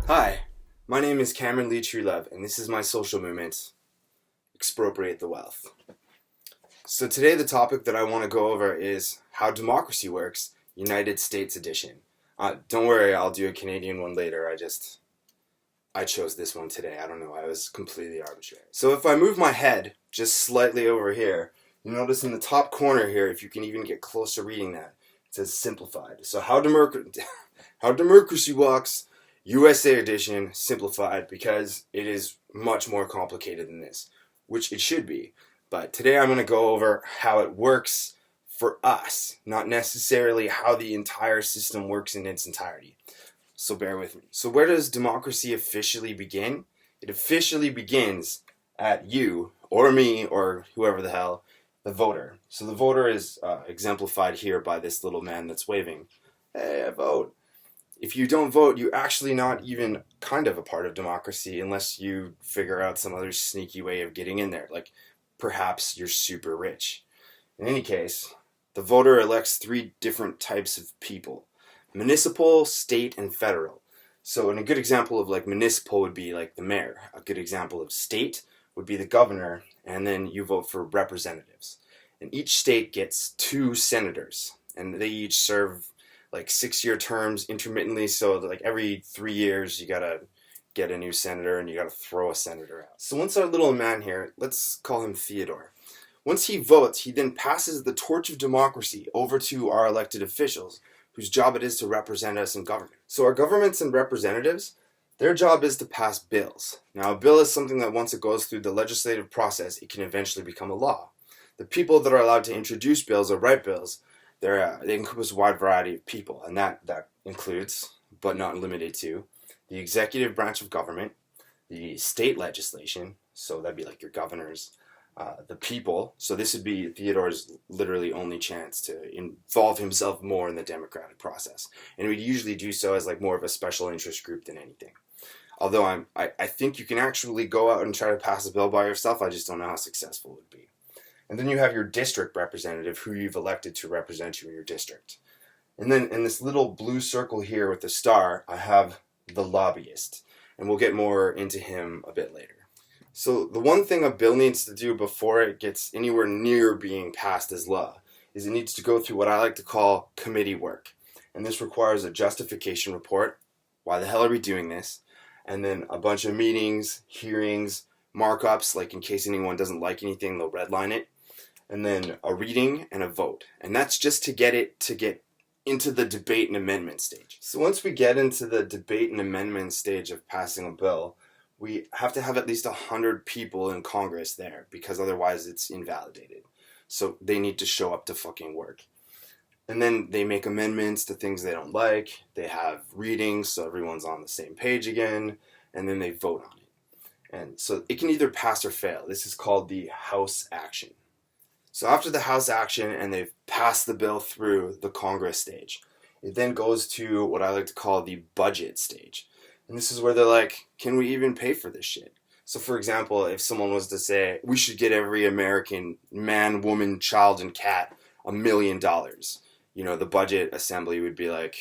Hi, my name is Cameron Lee Truelove, and this is my social movement, Expropriate the Wealth. So today the topic that I want to go over is How Democracy Works, United States Edition. Don't worry, I'll do a Canadian one later. I chose this one today. I don't know, I was completely arbitrary. So if I move my head just slightly over here, you notice in the top corner here, if you can even get close to reading that, it says simplified. So how democracy works, USA edition, simplified, because it is much more complicated than this, which it should be. But today I'm going to go over how it works for us, not necessarily how the entire system works in its entirety. So bear with me. So where does democracy officially begin? It officially begins at you, or me, or whoever the hell, the voter. So the voter is exemplified here by this little man that's waving. Hey, I vote. If you don't vote, you're actually not even kind of a part of democracy unless you figure out some other sneaky way of getting in there, like perhaps you're super rich. In any case, the voter elects three different types of people: municipal, state, and federal. So a good example of like municipal would be like the mayor. A good example of state would be the governor, and then you vote for representatives. And each state gets 2 senators, and they each serve like 6-year terms intermittently, so like every 3 years you gotta get a new senator and you gotta throw a senator out. So once our little man here, let's call him Theodore, once he votes, he then passes the torch of democracy over to our elected officials, whose job it is to represent us in government. So our governments and representatives, their job is to pass bills. Now, a bill is something that once it goes through the legislative process, it can eventually become a law. The people that are allowed to introduce bills or write bills, they encompass a wide variety of people, and that includes, but not limited to, the executive branch of government, the state legislation, so that'd be like your governors, the people, so this would be Theodore's literally only chance to involve himself more in the democratic process, and he would usually do so as like more of a special interest group than anything. Although I think you can actually go out and try to pass a bill by yourself, I just don't know how successful it would be. And then you have your district representative, who you've elected to represent you in your district. And then in this little blue circle here with the star, I have the lobbyist. And we'll get more into him a bit later. So the one thing a bill needs to do before it gets anywhere near being passed as law is it needs to go through what I like to call committee work. And this requires a justification report. Why the hell are we doing this? And then a bunch of meetings, hearings, markups, like in case anyone doesn't like anything, they'll redline it. And then a reading and a vote. And that's just to get into the debate and amendment stage. So once we get into the debate and amendment stage of passing a bill, we have to have at least 100 people in Congress there, because otherwise it's invalidated. So they need to show up to fucking work. And then they make amendments to things they don't like. They have readings so everyone's on the same page again. And then they vote on it. And so it can either pass or fail. This is called the House action. So after the House action and they've passed the bill through the Congress stage, it then goes to what I like to call the budget stage. And this is where they're like, can we even pay for this shit? So for example, if someone was to say, we should get every American man, woman, child, and cat $1 million, the budget assembly would be like,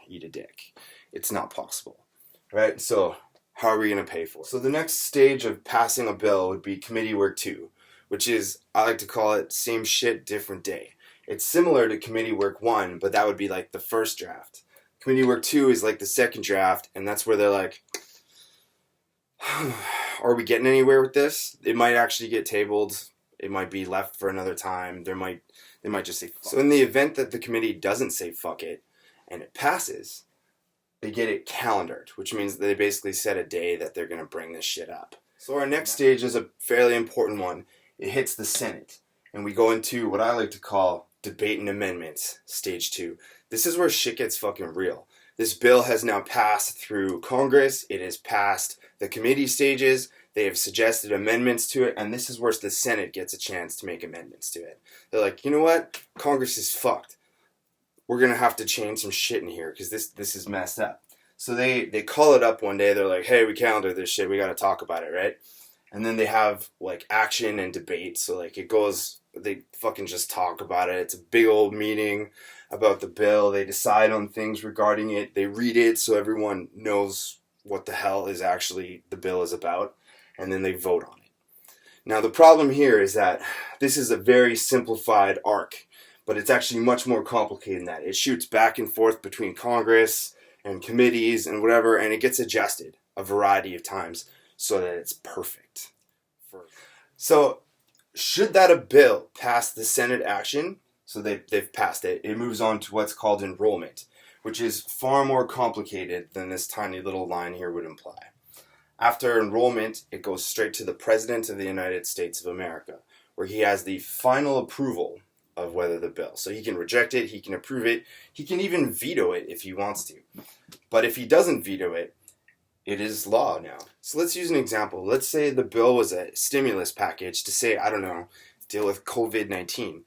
eat a dick. It's not possible, right? So how are we going to pay for it? So the next stage of passing a bill would be committee work 2. Which is, I like to call it same shit, different day. It's similar to committee work 1, but that would be like the first draft. Committee work 2 is like the second draft, and that's where they're like, are we getting anywhere with this? It might actually get tabled. It might be left for another time. They might just say fuck. So in the event that the committee doesn't say fuck it, and it passes, they get it calendared, which means they basically set a day that they're going to bring this shit up. So our next stage is a fairly important one. It hits the Senate, and we go into what I like to call debate and amendments, stage 2. This is where shit gets fucking real. This bill has now passed through Congress. It has passed the committee stages. They have suggested amendments to it, and this is where the Senate gets a chance to make amendments to it. They're like, you know what? Congress is fucked. We're going to have to change some shit in here because this is messed up. So they call it up one day. They're like, hey, we calendared this shit. We got to talk about it, right? And then they have like action and debate. So like they fucking just talk about it. It's a big old meeting about the bill. They decide on things regarding it. They read it so everyone knows what the hell is actually the bill is about, and then they vote on it. Now the problem here is that this is a very simplified arc, but it's actually much more complicated than that. It shoots back and forth between Congress and committees and whatever, and it gets adjusted a variety of times so that it's perfect. So should that a bill pass the Senate action, so they've passed it, it moves on to what's called enrollment, which is far more complicated than this tiny little line here would imply. After enrollment, it goes straight to the President of the United States of America, where he has the final approval of whether the bill. So he can reject it, he can approve it, he can even veto it if he wants to. But if he doesn't veto it, it is law now. So let's use an example. Let's say the bill was a stimulus package to say, I don't know, deal with COVID-19.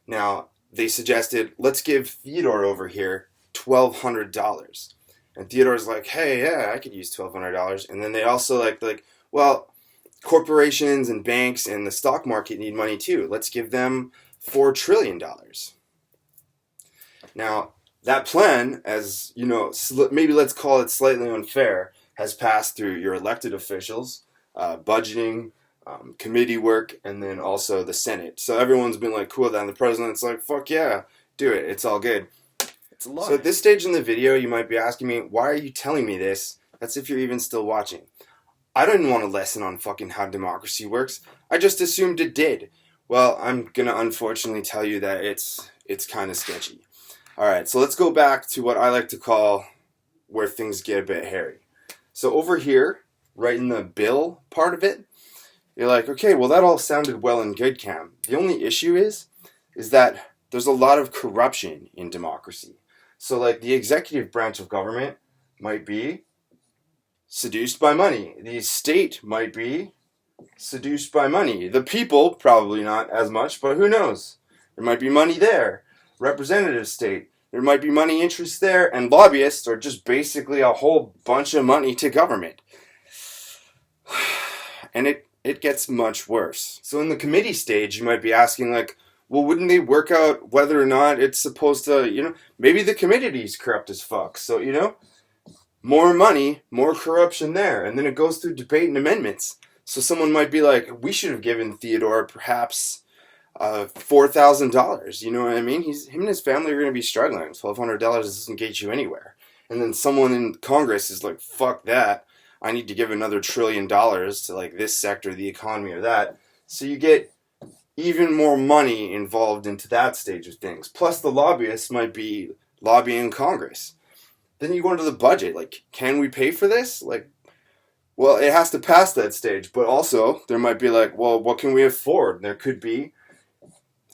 Now, they suggested, let's give Theodore over here $1,200. And Theodore's like, hey, yeah, I could use $1,200. And then they also like, well, corporations and banks and the stock market need money too. Let's give them $4 trillion. Now, that plan, as you know, maybe let's call it slightly unfair, has passed through your elected officials, budgeting, committee work, and then also the Senate. So everyone's been like, cool, then the president's like, fuck yeah, do it, it's all good. It's a lot. So at this stage in the video, you might be asking me, why are you telling me this? That's if you're even still watching. I didn't want a lesson on fucking how democracy works. I just assumed it did. Well, I'm gonna unfortunately tell you that it's kind of sketchy. Alright, so let's go back to what I like to call where things get a bit hairy. So over here, right in the bill part of it, you're like, okay, well that all sounded well and good, Cam. The only issue is that there's a lot of corruption in democracy. So like the executive branch of government might be seduced by money. The state might be seduced by money. The people, probably not as much, but who knows? There might be money there. Representative state, there might be money interests there, and lobbyists are just basically a whole bunch of money to government. And it gets much worse. So in the committee stage, you might be asking like, well, wouldn't they work out whether or not it's supposed to, maybe the committee's corrupt as fuck. So, more money, more corruption there. And then it goes through debate and amendments. So someone might be like, we should have given Theodore perhaps $4,000. You know what I mean? Him and his family are going to be struggling. $1,200 doesn't get you anywhere. And then someone in Congress is like, fuck that. I need to give another $1 trillion to like this sector of the economy or that. So you get even more money involved into that stage of things. Plus the lobbyists might be lobbying Congress. Then you go into the budget. Like, can we pay for this? Like, well, it has to pass that stage. But also, there might be like, well, what can we afford? There could be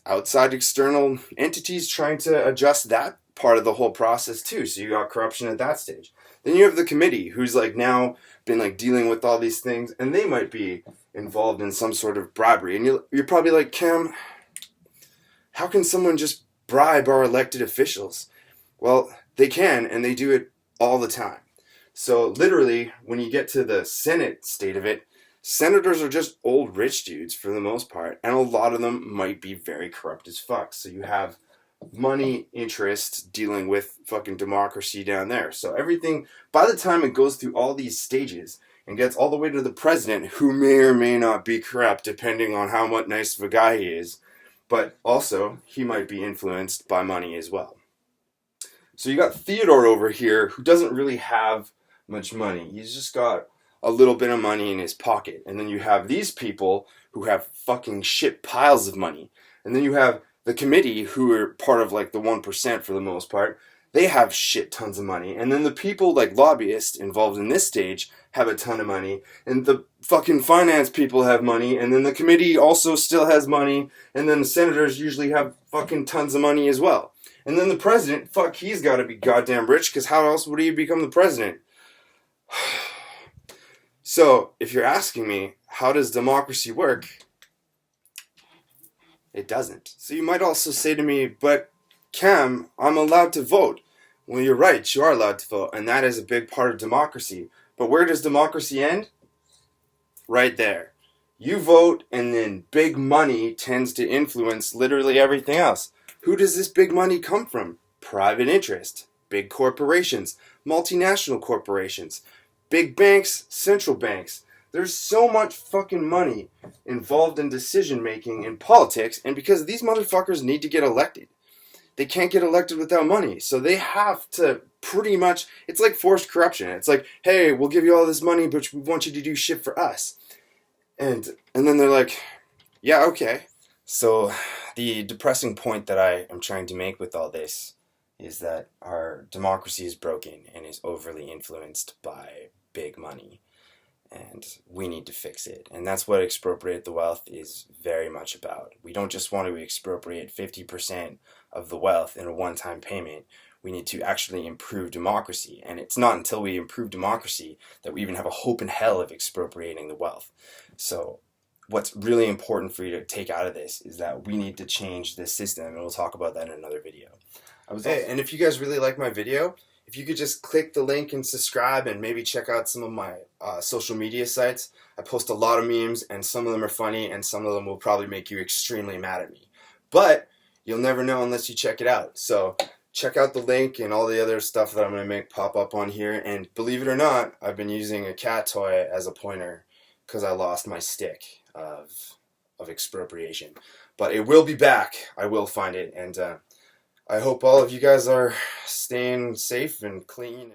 outside external entities trying to adjust that part of the whole process too. So you got corruption at that stage. Then you have the committee who's like now been like dealing with all these things, and they might be involved in some sort of bribery. And you're probably like, Cam, how can someone just bribe our elected officials? Well, they can, and they do it all the time. So literally, when you get to the Senate state of it, senators are just old rich dudes for the most part, and a lot of them might be very corrupt as fuck. So you have money interests dealing with fucking democracy down there. So everything, by the time it goes through all these stages and gets all the way to the president, who may or may not be corrupt depending on how much nice of a guy he is, but also he might be influenced by money as well. So you got Theodore over here who doesn't really have much money. He's just got a little bit of money in his pocket. And then you have these people who have fucking shit piles of money. And then you have the committee, who are part of like the 1% for the most part. They have shit tons of money. And then the people like lobbyists involved in this stage have a ton of money. And the fucking finance people have money. And then the committee also still has money. And then the senators usually have fucking tons of money as well. And then the president, fuck, he's got to be goddamn rich, because how else would he become the president? So, if you're asking me, how does democracy work? It doesn't. So you might also say to me, but Cam, I'm allowed to vote. Well, you're right, you are allowed to vote, and that is a big part of democracy. But where does democracy end? Right there. You vote, and then big money tends to influence literally everything else. Who does this big money come from? Private interest, big corporations, multinational corporations, big banks, central banks. There's so much fucking money involved in decision making in politics, and because these motherfuckers need to get elected. They can't get elected without money. So they have to pretty much, it's like forced corruption. It's like, hey, we'll give you all this money, but we want you to do shit for us. And then they're like, yeah, okay. So the depressing point that I am trying to make with all this is that our democracy is broken and is overly influenced by big money. And we need to fix it. And that's what Expropriate the Wealth is very much about. We don't just want to expropriate 50% of the wealth in a one-time payment. We need to actually improve democracy. And it's not until we improve democracy that we even have a hope in hell of expropriating the wealth. So what's really important for you to take out of this is that we need to change this system, and we'll talk about that in another video. And if you guys really like my video, if you could just click the link and subscribe and maybe check out some of my social media sites. I post a lot of memes, and some of them are funny, and some of them will probably make you extremely mad at me. But you'll never know unless you check it out. So check out the link and all the other stuff that I'm going to make pop up on here. And believe it or not, I've been using a cat toy as a pointer because I lost my stick of expropriation. But it will be back. I will find it. And I hope all of you guys are staying safe and clean.